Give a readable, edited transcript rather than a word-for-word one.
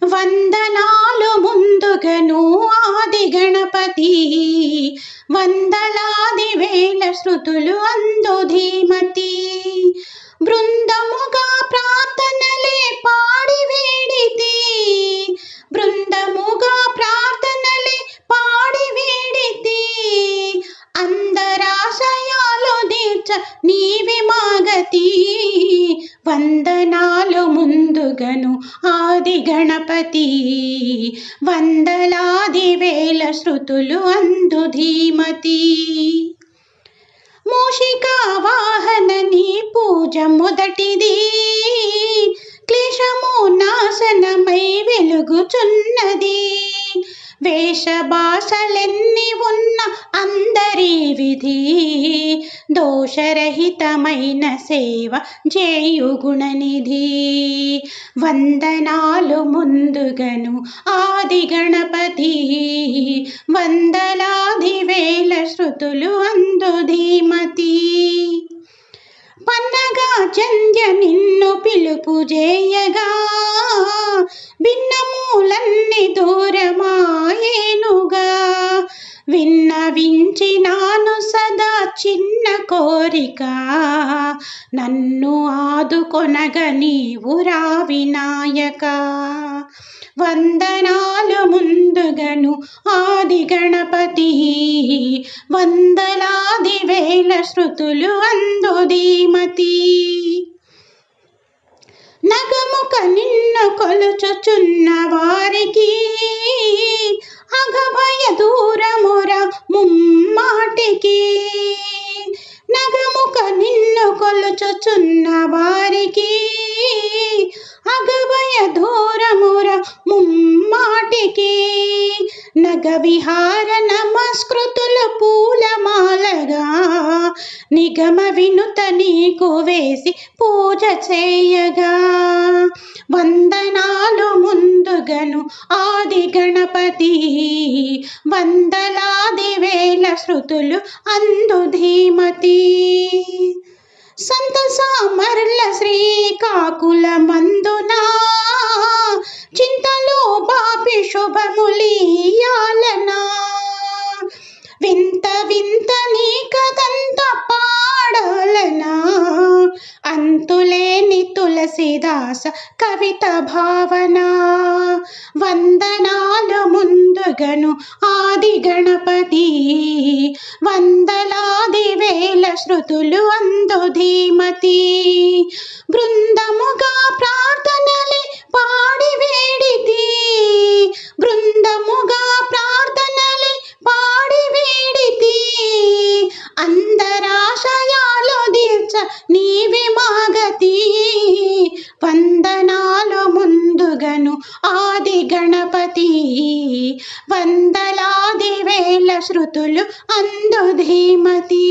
వందనాలు ముందుగను ఆది గణపతి, వందలాది వేల శృతులు అందు ధీమతి. బృందముగా ప్రార్థనలే పాడి వేడితి, బృందముగా ప్రార్థనలే పాడి వేడితి. అందరాశయాలు తీర్చ నీవి మాగతి, వందనాలు ముందుగను ఆది గణపతి, వందలాది వేల శృతులు అందు ధీమతి. మూషిక వాహన నీ పూజ మొదటిది, క్లేశము నాశనమై వెలుగుచున్నది. వేష భాషలెన్ని ఉన్న అందరి విధి, దోషరహితమైన సేవ చేయు గుణనిధి. వందనాలు ముందుగను ఆది గణపతి, వందలాది వేల శృతులు అందు ధీమతి. పన్నగా చంద్య నిన్ను పిలుపు చేయగా, భిన్నములన్నీ దూరమాయేనుగా. విన్నవించినాను సదా చిన్న కోరిక, నన్ను ఆదుకొనగ నీవు రా వినాయక. వందనాలు ముందుగను ఆది గణపతి, వందలాది వేల శృతులు అందు ధీమతి. నగముక నిన్ను కొలుచుచున్న వారికి, అగభయ దూరమురా ముమ్మాటికి. నగముక నిన్ను కొలుచుచున్న వారికి, అగభయ దూరమురా ముమ్మాటికి. నగ విహార నమస్కృతులు పూలమాలగా, నిగమ వినుత నీకు వేసి పూజ చేయగా. వందనాలు ముందుగను ఆది గణపతి, వందలాది వేల శృతులు అందు ధీమతి. సంత సామర్ల శ్రీకాకుల మందున, చింతలు బాపి శుభములియాలనా. వింత వింత నీ కథంత పాడాలనా, అంతులేని తులసిదాస కవిత భావన. వందనాలు ముందుగను ఆది గణపతి, వందలాది వేల శృతులు అందు ధీమతి. బృందముగా ప్రార్థనలే పాడి వేడితి, బృందముగా ప్రార్థనలే పాడి వేడితి. అందరాశయాలు తీర్చ నీవి మాగతి, వందనాలు ముందుగను ఆది గణపతి, వందలాది వేల శృతులు అందు ధీమతి.